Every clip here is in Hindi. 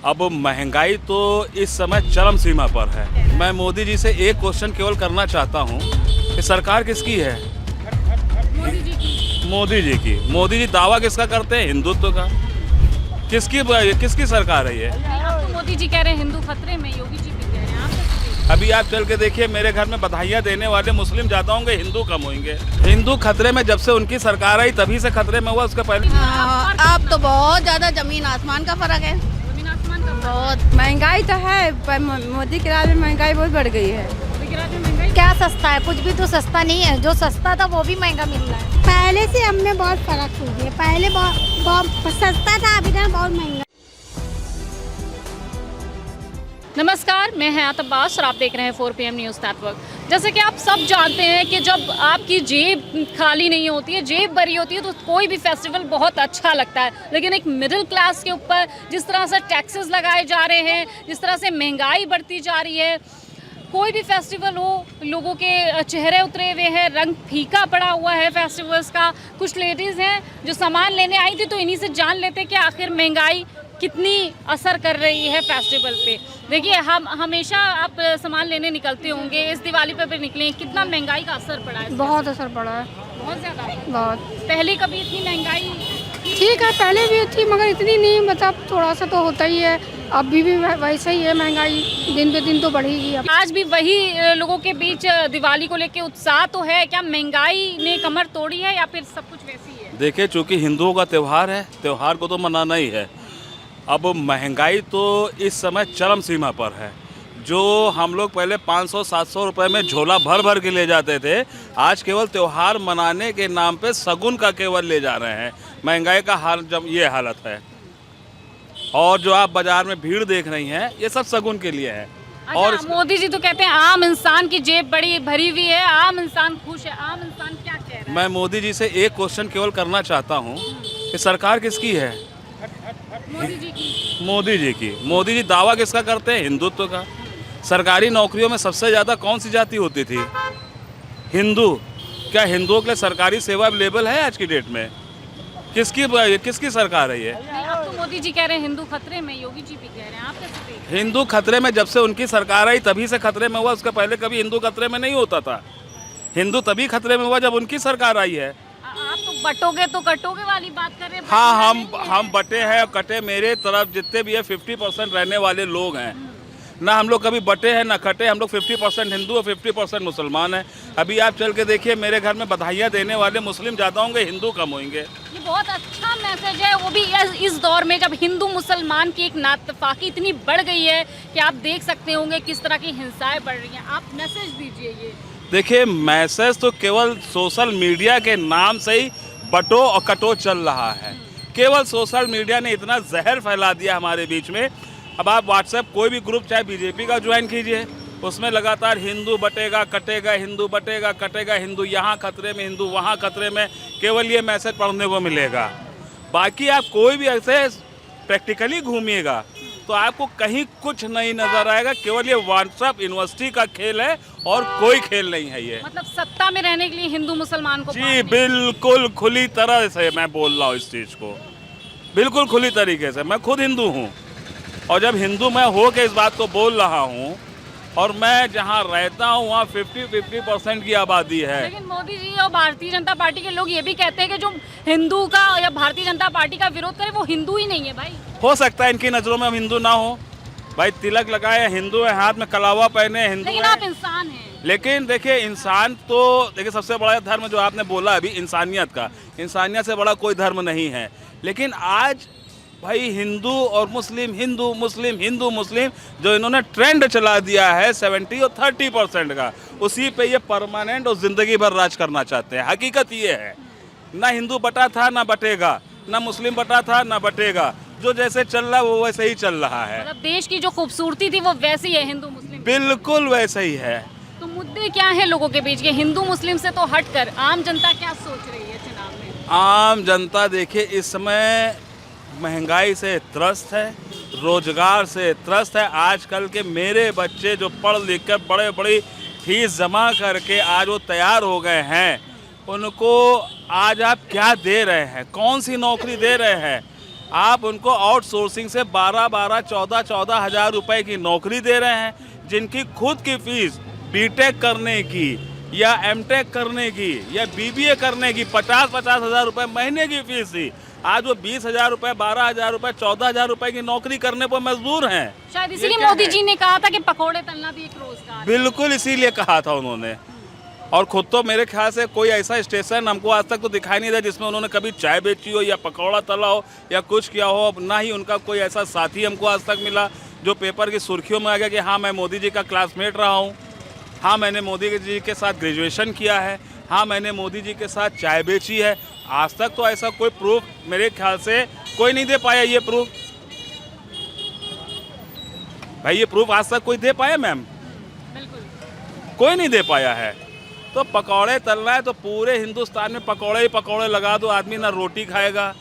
अब महंगाई तो इस समय चरम सीमा पर है। मैं मोदी जी से एक क्वेश्चन केवल करना चाहता हूँ कि सरकार किसकी है? मोदी जी दावा किसका करते हैं? हिंदुत्व का। किसकी सरकार है ये? आप तो मोदी जी कह रहे हैं हिंदू खतरे में, योगी जी भी कह रहे हैं, आप कैसे? अभी आप चल के देखिए, मेरे घर में बधाइयाँ देने वाले मुस्लिम ज़्यादा होंगे, हिंदू कम होंगे। हिंदू खतरे में जब से उनकी सरकार आई तभी से खतरे में हुआ, उसके पहले अब तो बहुत ज्यादा जमीन आसमान का फर्क है। जमीन आसमान का बहुत महंगाई तो है, पर मोदी के राज में महंगाई बहुत बढ़ गई है। महंगाई क्या सस्ता है? कुछ भी तो सस्ता नहीं है। जो सस्ता था वो भी महंगा मिल रहा है। पहले से अब में बहुत फर्क हो गया। पहले बहुत सस्ता था, अभी तो बहुत महंगा। नमस्कार, मैं हयात अब्बास और आप देख रहे हैं 4 PM न्यूज़ नेटवर्क। जैसे कि आप सब जानते हैं कि जब आपकी जेब खाली नहीं होती है, जेब भरी होती है, तो कोई भी फेस्टिवल बहुत अच्छा लगता है। लेकिन एक मिडिल क्लास के ऊपर जिस तरह से टैक्सेस लगाए जा रहे हैं, जिस तरह से महंगाई बढ़ती जा रही है, कोई भी फेस्टिवल हो, लोगों के चेहरे उतरे हुए हैं, रंग फीका पड़ा हुआ है फेस्टिवल्स का। कुछ लेडीज़ हैं जो सामान लेने आई थी, तो इन्हीं से जान लेते कि आखिर महंगाई कितनी असर कर रही है फेस्टिवल पे। देखिए, हम हमेशा आप सामान लेने निकलते होंगे, इस दिवाली पे भी निकले, कितना महंगाई का असर पड़ा है? बहुत असर पड़ा है, बहुत ज़्यादा। बहुत। पहले कभी इतनी महंगाई ठीक है, पहले भी थी मगर इतनी नहीं, मतलब थोड़ा सा तो होता ही है। अभी भी वैसे ही है, महंगाई दिन पे दिन तो बढ़ेगी। अब आज भी वही लोगों के बीच दिवाली को लेके उत्साह तो है। क्या महंगाई ने कमर तोड़ी है या फिर सब कुछ वैसी है? देखिए, चूंकि हिंदुओं का त्यौहार है, त्यौहार को तो मनाना ही है। अब महंगाई तो इस समय चरम सीमा पर है। जो हम लोग पहले 500-700 रुपए में झोला भर भर के ले जाते थे, आज केवल त्यौहार मनाने के नाम पे शगुन का केवल ले जा रहे हैं। महंगाई का हाल जब ये हालत है, और जो आप बाजार में भीड़ देख रही हैं, ये सब शगुन के लिए है। और मोदी जी तो कहते हैं आम इंसान की जेब बड़ी भरी हुई है, आम इंसान खुश है। आम इंसान क्या कह रहा है? मैं मोदी जी से एक क्वेश्चन केवल करना चाहता हूँ कि सरकार किसकी है? मोदी जी दावा किसका करते हैं? हिंदुत्व का। सरकारी नौकरियों में सबसे ज़्यादा कौन सी जाति होती थी? हिंदू। क्या हिंदुओं के लिए सरकारी सेवा अवेलेबल है आज की डेट में? किसकी सरकार है ये? आप तो मोदी जी कह रहे हैं हिंदू खतरे में, योगी जी भी कह रहे हैं, आप कैसे देख रहे हैं? हिंदू खतरे में जब से उनकी सरकार आई तभी से खतरे में हुआ, उसके पहले कभी हिंदू खतरे में नहीं होता था। हिंदू तभी खतरे में हुआ जब उनकी सरकार आई है। आप तो बटोगे तो कटोगे वाली बात कर रहे हैं। हाँ, हम बटे हैं, कटे मेरे तरफ जितने भी है 50% रहने वाले लोग हैं ना। हम लोग कभी बटे हैं ना कटे, हम लोग 50% हिंदू और 50% मुसलमान हैं। अभी आप चल के देखिए, मेरे घर में बधाइयाँ देने वाले मुस्लिम ज़्यादा होंगे, हिंदू कम होंगे। ये बहुत अच्छा मैसेज है, वो भी इस दौर में जब हिंदू मुसलमान की एक नातफाकी इतनी बढ़ गई है कि आप देख सकते होंगे किस तरह की हिंसाएं बढ़ रही हैं। आप मैसेज दीजिए। ये देखिए, मैसेज तो केवल सोशल मीडिया के नाम से ही बटो और कटो चल रहा है। केवल सोशल मीडिया ने इतना जहर फैला दिया हमारे बीच में। अब आप व्हाट्सएप कोई भी ग्रुप चाहे बीजेपी का ज्वाइन कीजिए, उसमें लगातार हिंदू बटेगा कटेगा, हिंदू बटेगा कटेगा, हिंदू यहाँ खतरे में, हिंदू वहाँ खतरे में, केवल ये मैसेज पढ़ने को मिलेगा। बाकी आप कोई भी ऐसे प्रैक्टिकली घूमिएगा तो आपको कहीं कुछ नहीं नजर आएगा। केवल ये व्हाट्सएप यूनिवर्सिटी का खेल है और कोई खेल नहीं है ये। मतलब सत्ता में रहने के लिए हिंदू मुसलमान को जी बिल्कुल खुली तरह से मैं बोल रहा हूँ इस चीज़ को, बिल्कुल खुली तरीके से। मैं खुद हिंदू हूँ, और जब हिंदू मैं हो के इस बात को बोल रहा हूँ, और मैं जहाँ रहता हूँ वहाँ 50% की आबादी है। लेकिन मोदी जी और भारतीय जनता पार्टी के लोग ये भी कहते हैं कि जो हिंदू का या भारतीय जनता पार्टी का विरोध करे वो हिंदू ही नहीं है। भाई हो सकता है इनकी नज़रों में हम हिंदू ना हो, भाई तिलक लगाए हिंदू है, हाथ में कलावा पहने हिंदू, लेकिन आप इंसान हैं। लेकिन देखिए, इंसान तो देखिए सबसे बड़ा धर्म जो आपने बोला अभी इंसानियत का, इंसानियत से बड़ा कोई धर्म नहीं है। लेकिन आज भाई हिंदू और मुस्लिम, हिंदू मुस्लिम, हिंदू मुस्लिम, जो इन्होंने ट्रेंड चला दिया है 70 और 30% का, उसी पे ये परमानेंट और ज़िंदगी भर राज करना चाहते हैं। हकीकत ये है, ना हिंदू बटा था ना बटेगा, ना मुस्लिम बटा था ना बटेगा। जो जैसे चल रहा है वो वैसे ही चल रहा है। मतलब देश की जो खूबसूरती थी वो वैसी है हिंदू मुस्लिम, बिल्कुल वैसे ही है। तो मुद्दे क्या है लोगों के बीच के? हिंदू मुस्लिम से तो हटकर आम जनता क्या सोच रही है चुनाव में? आम जनता देखिए इस समय महंगाई से त्रस्त है, रोजगार से त्रस्त है। आजकल के मेरे बच्चे जो पढ़ लिख कर बड़े बड़ी फीस जमा करके आज वो तैयार हो गए हैं, उनको आज आप क्या दे रहे हैं? कौन सी नौकरी दे रहे हैं? आप उनको आउटसोर्सिंग से 12-12, 14-14 हज़ार रुपए की नौकरी दे रहे हैं, जिनकी खुद की फीस बीटेक करने की या एमटेक करने की या बीबीए करने की 50-50 हज़ार रुपये महीने की फीस थी। आज वो 20,000 रुपये, 12,000 रुपये, 14,000 रुपये की नौकरी करने पर मजबूर हैं। शायद इसीलिए मोदी जी ने कहा था कि पकोड़े तलना भी एक रोजगार है। बिल्कुल इसीलिए कहा था उन्होंने। और खुद तो मेरे ख्याल से कोई ऐसा स्टेशन हमको आज तक तो दिखाई नहीं दिया जिसमें उन्होंने कभी चाय बेची हो या पकौड़ा तला हो या कुछ किया हो। ना ही उनका कोई ऐसा साथी हमको आज तक मिला जो पेपर की सुर्खियों में आ गया कि हाँ मैं मोदी जी का क्लासमेट रहा हूँ, हाँ मैंने मोदी जी के साथ ग्रेजुएशन किया है, हाँ मैंने मोदी जी के साथ चाय बेची है। आज तक तो ऐसा कोई प्रूफ मेरे ख्याल से कोई नहीं दे पाया। ये प्रूफ भाई, ये प्रूफ आज तक कोई दे पाया मैम? बिल्कुल कोई नहीं दे पाया है। तो पकौड़े तलना है तो पूरे हिंदुस्तान में पकौड़े ही पकौड़े लगा दो, आदमी ना रोटी खाएगा,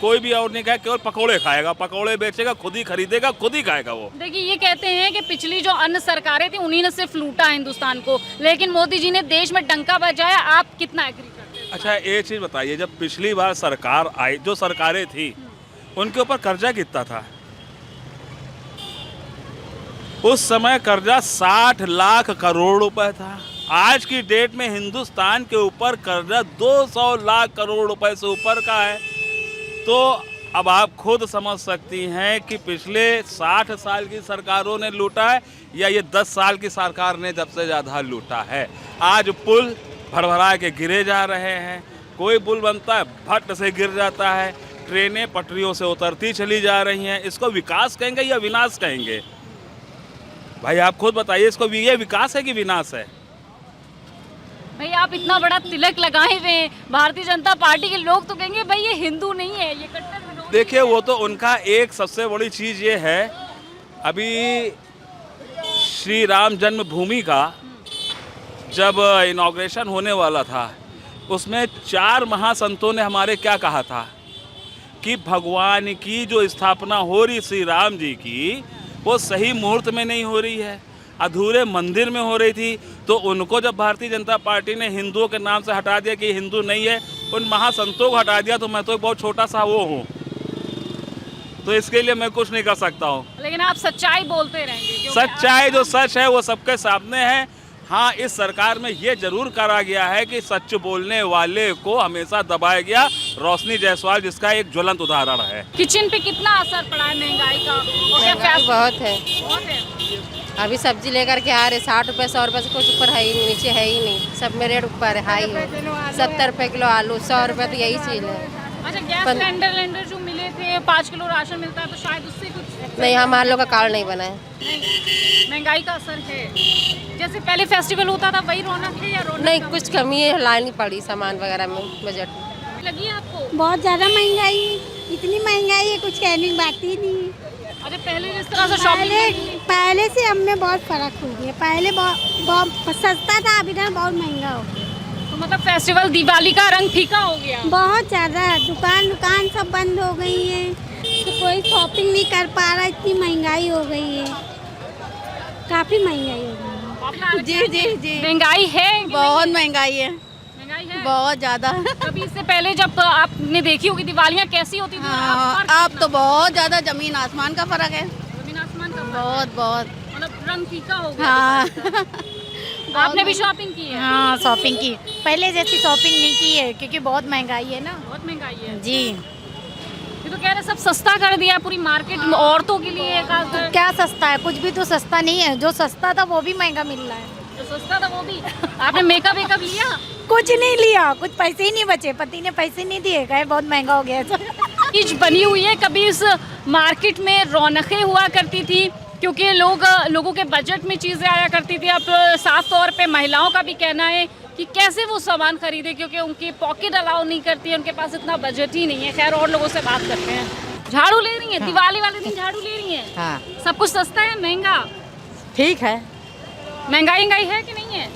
कोई भी और नहीं खाए, केवल पकौड़े खाएगा, पकौड़े बेचेगा, खुद ही खरीदेगा, खुद ही खाएगा वो। देखिए, ये कहते हैं कि पिछली जो अन्य सरकारें थी उन्हीं ने सिर्फ लूटा हिंदुस्तान को, लेकिन मोदी जी ने देश में डंका बजाया। आप कितना एग्री करते हैं? अच्छा, एक चीज़ बताइए, जब पिछली बार सरकार आई, जो सरकारें थी उनके ऊपर कर्जा कितना था? उस समय कर्जा 60 लाख करोड़ रुपए था। आज की डेट में हिंदुस्तान के ऊपर कर्जा 200 लाख करोड़ रुपए से ऊपर का है। तो अब आप खुद समझ सकती हैं कि पिछले 60 साल की सरकारों ने लूटा है या ये 10 साल की सरकार ने सबसे ज़्यादा लूटा है। आज पुल भरभरा के गिरे जा रहे हैं, कोई पुल बनता है भट से गिर जाता है, ट्रेनें पटरियों से उतरती चली जा रही हैं। इसको विकास कहेंगे या विनाश कहेंगे? भाई आप खुद बताइए, इसको ये विकास है कि विनाश है? भाई आप इतना बड़ा तिलक लगाए हुए हैं भारतीय जनता पार्टी के लोग, तो कहेंगे भाई ये हिंदू नहीं है, ये कट्टर विरोधी। देखिए, वो तो उनका एक सबसे बड़ी चीज़ ये है, अभी श्री राम जन्मभूमि का जब इनॉग्रेशन होने वाला था, उसमें 4 महासंतों ने हमारे क्या कहा था कि भगवान की जो स्थापना हो रही श्री राम जी की, वो सही मुहूर्त में नहीं हो रही है, अधूरे मंदिर में हो रही थी। तो उनको जब भारतीय जनता पार्टी ने हिंदुओं के नाम से हटा दिया कि हिंदू नहीं है, उन महासंतों को हटा दिया, तो मैं तो एक बहुत छोटा सा वो हूँ, तो इसके लिए मैं कुछ नहीं कर सकता हूँ। लेकिन आप सच्चाई बोलते रहेंगे। सच्चाई जो सच है वो सबके सामने है। हाँ, इस सरकार में ये जरूर करा गया है कि सच बोलने वाले को हमेशा दबाया गया। रोशनी जायसवाल जिसका एक ज्वलंत उदाहरण है। किचन पे कितना असर पड़ा है महंगाई का? महंगाई बहुत है। बहुत है। अभी सब्जी लेकर के आ रहे 60 रुपये 100 रुपये से कुछ ऊपर है ही नहीं, नीचे है ही नहीं, सब में रेट ऊपर है, हाई है। 70 रुपये किलो आलू, 100 रुपये, तो यही चीज़ है। अच्छा, गैस सिलेंडर जो मिले थे, 5 किलो राशन मिलता है, तो शायद उससे कुछ नहीं, हमारे लोग का कार्ड नहीं बना है। महंगाई का असर है। जैसे पहले फेस्टिवल होता था वही रौनक है या रौनक नहीं, कम? कुछ कमी है, लानी पड़ी सामान वगैरह में बजट। लगी है आपको? बहुत ज़्यादा महंगाई है, इतनी महंगाई है कुछ कहने की बात ही नहीं। अच्छा, पहले जिस तरह से शॉपिंग पहले से अब में बहुत फ़र्क हो गया। पहले बहुत सस्ता था, अभी ना बहुत महंगा हो गया। तो मतलब फेस्टिवल दिवाली का रंग फीका हो गया। बहुत ज़्यादा दुकान सब बंद हो गई हैं, तो कोई शॉपिंग नहीं कर पा रहा, इतनी महंगाई हो गई है, काफ़ी महंगाई हो गई है। जी जी जी, महंगाई है कि बहुत नहीं? महंगाई है, महंगाई है बहुत ज़्यादा। कभी इससे पहले जब आपने देखी होगी दिवालियाँ कैसी होती थी? हाँ, अब तो बहुत ज़्यादा ज़मीन आसमान का फ़र्क है। जमीन आसमान का बहुत बहुत। मतलब रंग फीका हो गया। हाँ। आपने भी शॉपिंग की है? हाँ, शॉपिंग की। पहले जैसी शॉपिंग नहीं की है क्योंकि बहुत महंगाई है ना। बहुत महंगाई है जी। ये तो कह रहे सब सस्ता कर दिया पूरी मार्केट में, औरतों के लिए खासकर। क्या सस्ता है? कुछ भी तो सस्ता नहीं है। जो सस्ता था वो भी महंगा मिल रहा है। जो सस्ता था वो भी। आपने मेकअप लिया? कुछ नहीं लिया, कुछ पैसे ही नहीं बचे, पति ने पैसे नहीं दिए, कहे बहुत महंगा हो गया। चीज बनी हुई है। कभी इस मार्केट में रौनकें हुआ करती थी क्योंकि लोगों के बजट में चीज़ें आया करती थी। अब साफ तौर पे महिलाओं का भी कहना है कि कैसे वो सामान खरीदे क्योंकि उनकी पॉकेट अलाउ नहीं करती है, उनके पास इतना बजट ही नहीं है। खैर, और लोगों से बात करते हैं। झाड़ू ले रही हैं? हाँ। दिवाली वाले दिन झाड़ू ले रही हैं? हाँ। सब कुछ सस्ता है, महंगा? ठीक है। महंगाई है कि नहीं है?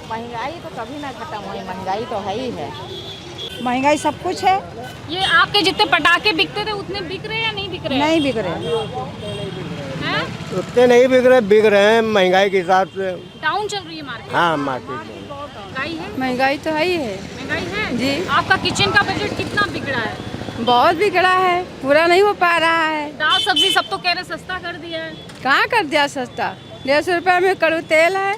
महंगाई तो कभी ना खत्म हुई, महंगाई तो है ही है। महंगाई सब कुछ है। ये आपके जितने पटाखे बिकते थे उतने बिक रहे या नहीं बिक रहे? नहीं बिक रहे हैं? उतने नहीं बिक रहे हैं महंगाई के हिसाब से। डाउन चल रही है मार्केट? हाँ, मार्केट में महंगाई है। महंगाई तो है ही है। महंगाई है जी। आपका किचन का बजट कितना बिगड़ा है? बहुत बिगड़ा है, पूरा नहीं हो पा रहा है। दाल सब्जी सब तो कह रहे सस्ता कर दिया है। कहाँ कर दिया सस्ता? 150 रुपये में कड़ू तेल है।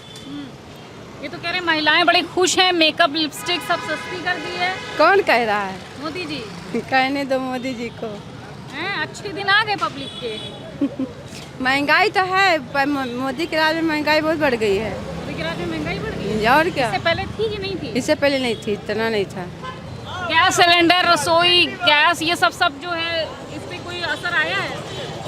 ये तो कह रहे महिलाएं बड़ी खुश हैं, मेकअप लिपस्टिक सब सस्ती कर दी है। कौन कह रहा है? मोदी जी कहने दो मोदी जी को। हैं, अच्छे दिन आ गए पब्लिक के। महंगाई तो है, पर मोदी के राज में महंगाई बहुत बढ़ गई है। मोदी के राज में महंगाई बढ़ गई है। और क्या? इससे पहले थी कि नहीं थी? इससे पहले नहीं थी, इतना नहीं था। गैस सिलेंडर, रसोई गैस, ये सब जो है, इस पे कोई असर आया है?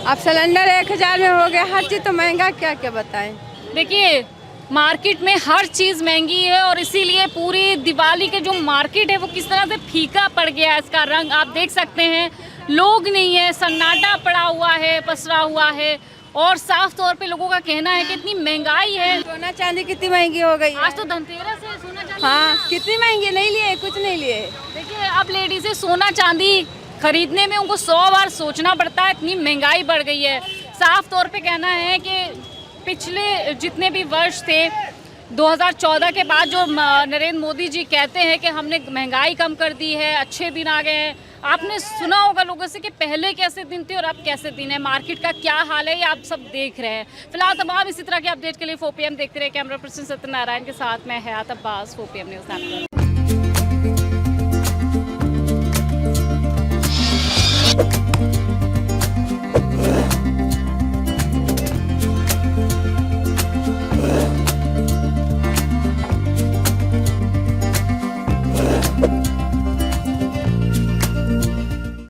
अब सिलेंडर 1000 में हो गया, हर चीज़ तो महंगा, क्या क्या बताएं। देखिए मार्केट में हर चीज़ महंगी है और इसीलिए पूरी दिवाली के जो मार्केट है वो किस तरह से फीका पड़ गया है। इसका रंग आप देख सकते हैं, लोग नहीं है, सन्नाटा पड़ा हुआ है, पसरा हुआ है और साफ तौर पे लोगों का कहना है कि इतनी महंगाई है। सोना चांदी कितनी महंगी हो गई है। आज तो धनतेरस है, सोना चांदी। हाँ, कितनी महंगी, नहीं लिए, कुछ नहीं लिए। देखिए अब लेडीज़ें सोना चांदी खरीदने में उनको 100 बार सोचना पड़ता है, इतनी महंगाई बढ़ गई है। साफ तौर पे कहना है कि पिछले जितने भी वर्ष थे 2014 के बाद जो नरेंद्र मोदी जी कहते हैं कि हमने महंगाई कम कर दी है, अच्छे दिन आ गए हैं। आपने सुना होगा लोगों से कि पहले कैसे दिन थे और अब कैसे दिन है, मार्केट का क्या हाल है, ये आप सब देख रहे हैं। फिलहाल तमाम इसी तरह के अपडेट के लिए 4PM देखते रहे। कैमरा पर्सन सत्यनारायण के साथ मैं हयात अब्बास, 4PM न्यूज़ नेटवर्क।